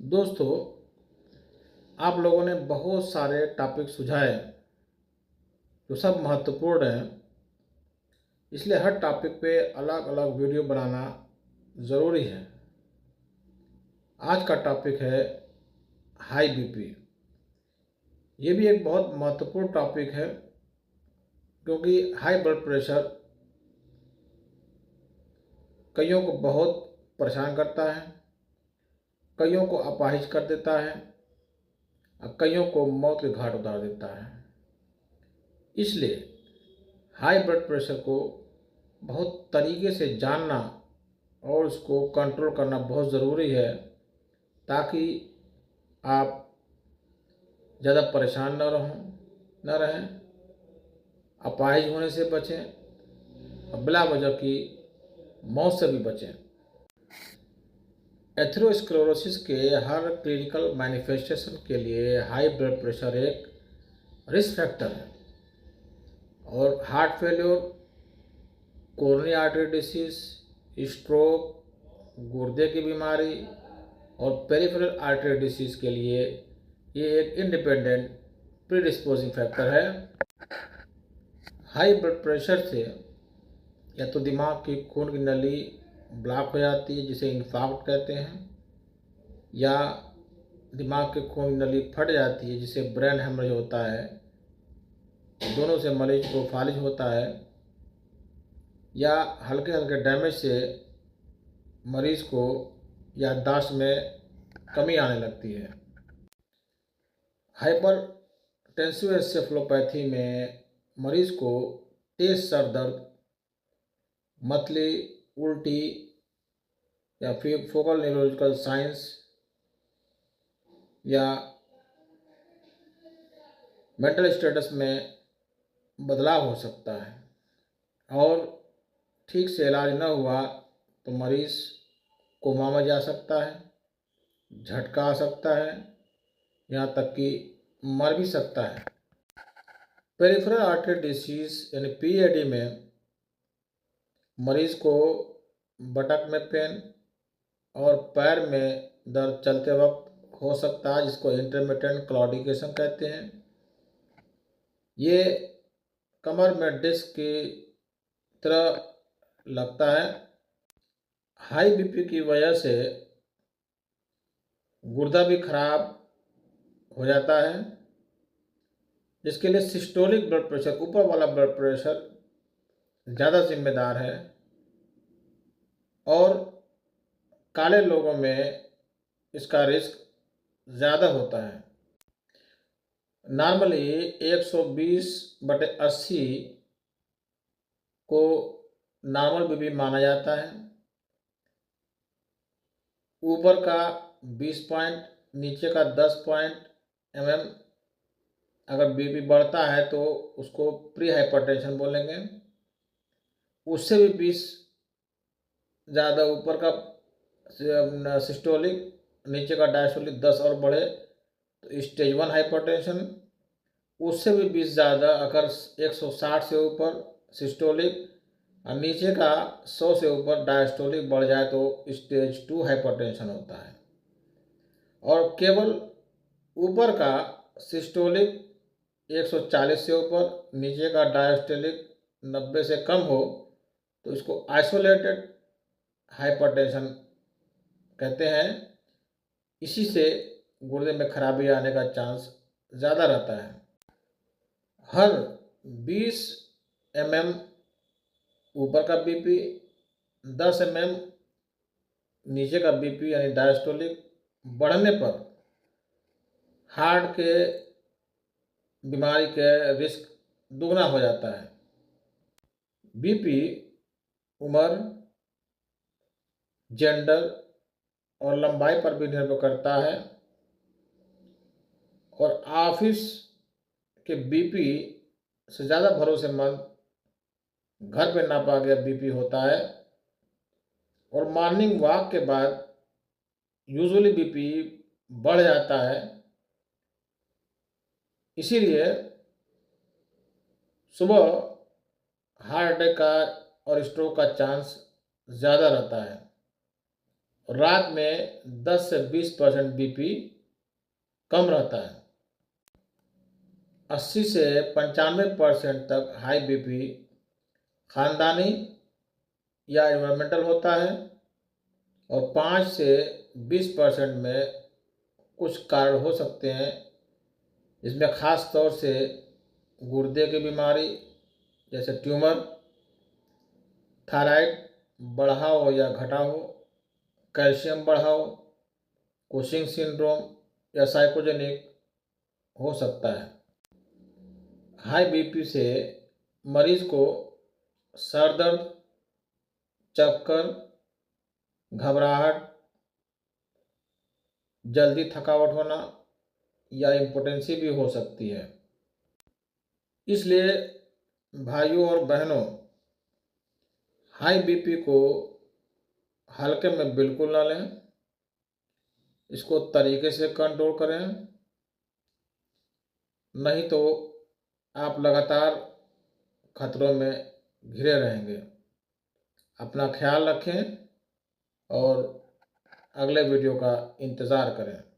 दोस्तों, आप लोगों ने बहुत सारे टॉपिक सुझाए जो सब महत्वपूर्ण हैं। इसलिए हर टॉपिक पे अलग अलग वीडियो बनाना ज़रूरी है। आज का टॉपिक है हाई बीपी। ये भी एक बहुत महत्वपूर्ण टॉपिक है क्योंकि हाई ब्लड प्रेशर कईयों को बहुत परेशान करता है, कईयों को अपाहिज कर देता है और कईयों को मौत के घाट उतार देता है। इसलिए हाई ब्लड प्रेशर को बहुत तरीके से जानना और उसको कंट्रोल करना बहुत ज़रूरी है ताकि आप ज़्यादा परेशान न रहें, अपाहिज होने से बचें और बिला वजह की मौत से भी बचें। एथेरोस्क्लेरोसिस के हर क्लिनिकल मैनिफेस्टेशन के लिए हाई ब्लड प्रेशर एक रिस्क फैक्टर है और heart failure, coronary artery disease, stroke, गुर्दे की बीमारी और पेरिफेरल आर्टरी डिसीज के लिए ये एक इंडिपेंडेंट प्रीडिस्पोजिंग फैक्टर है। हाई ब्लड प्रेशर से या तो दिमाग की खून की नली ब्लॉक हो जाती है जिसे इन्फार्क्ट कहते हैं, या दिमाग की खून की नली फट जाती है जिसे ब्रेन हेमरेज होता है। दोनों से मरीज को फालिज होता है, या हल्के हल्के डैमेज से मरीज को याददाश्त में कमी आने लगती है। हाइपर टेंसिव एन्सेफेलोपैथी में मरीज को तेज सर दर्द, मतली, उल्टी या फिर फोकल न्यूरोलॉजिकल साइंस या मेंटल स्टेटस में बदलाव हो सकता है और ठीक से इलाज न हुआ तो मरीज कोमा में जा सकता है, झटका आ सकता है, यहाँ तक कि मर भी सकता है। पेरिफेरल आर्टरी डिसीज यानी पीएडी में मरीज को बटक में पेन और पैर में दर्द चलते वक्त हो सकता है, जिसको इंटरमिटेंट क्लॉडिकेशन कहते हैं। ये कमर में डिस्क की तरह लगता है। हाई बीपी की वजह से गुर्दा भी खराब हो जाता है, जिसके लिए सिस्टोलिक ब्लड प्रेशर, ऊपर वाला ब्लड प्रेशर ज़्यादा जिम्मेदार है। और काले लोगों में इसका रिस्क ज़्यादा होता है। नॉर्मली 120/80 को नॉर्मल बीपी माना जाता है। ऊपर का 20 पॉइंट, नीचे का 10 पॉइंट mm अगर बीपी बढ़ता है तो उसको प्री हाइपरटेंशन बोलेंगे। उससे भी 20 ज़्यादा ऊपर का सिस्टोलिक, नीचे का डायस्टोलिक 10 और बढ़े तो स्टेज 1 हाइपरटेंशन। उससे भी 20 ज़्यादा अगर 160 से ऊपर सिस्टोलिक और नीचे का 100 से ऊपर डायस्टोलिक बढ़ जाए तो स्टेज 2 हाइपरटेंशन होता है। और केवल ऊपर का सिस्टोलिक 140 से ऊपर, नीचे का डायस्टोलिक 90 से कम हो तो इसको आइसोलेटेड हाइपरटेंशन कहते हैं। इसी से गुर्दे में खराबी आने का चांस ज़्यादा रहता है। हर 20 mm ऊपर का बीपी, 10 mm नीचे का बीपी यानी डायस्टोलिक बढ़ने पर हार्ट के बीमारी के रिस्क दुगना हो जाता है। बीपी उम्र, जेंडर और लंबाई पर भी निर्भर करता है और ऑफिस के बीपी से ज़्यादा भरोसेमंद घर पे नापा गया बीपी होता है। और मॉर्निंग वॉक के बाद यूजुअली बीपी बढ़ जाता है। इसीलिए सुबह हार्ट अटैक का और स्ट्रोक का चांस ज़्यादा रहता है। रात में 10 से 20% बीपी कम रहता है। 80 से 95% तक हाई बीपी खानदानी या एनवायरमेंटल होता है और 5 से 20% में कुछ कारण हो सकते हैं, इसमें ख़ास तौर से गुर्दे की बीमारी जैसे ट्यूमर, थायराइड बढ़ा हो या घटा हो, कैल्शियम बढ़ा हो, कुशिंग सिंड्रोम या साइकोजेनिक हो सकता है। हाई बीपी से मरीज को सर दर्द, चक्कर, घबराहट, जल्दी थकावट होना या इम्पोटेंसी भी हो सकती है। इसलिए भाइयों और बहनों, हाई बीपी को हल्के में बिल्कुल ना लें, इसको तरीके से कंट्रोल करें, नहीं तो आप लगातार खतरों में घिरे रहेंगे। अपना ख्याल रखें और अगले वीडियो का इंतज़ार करें।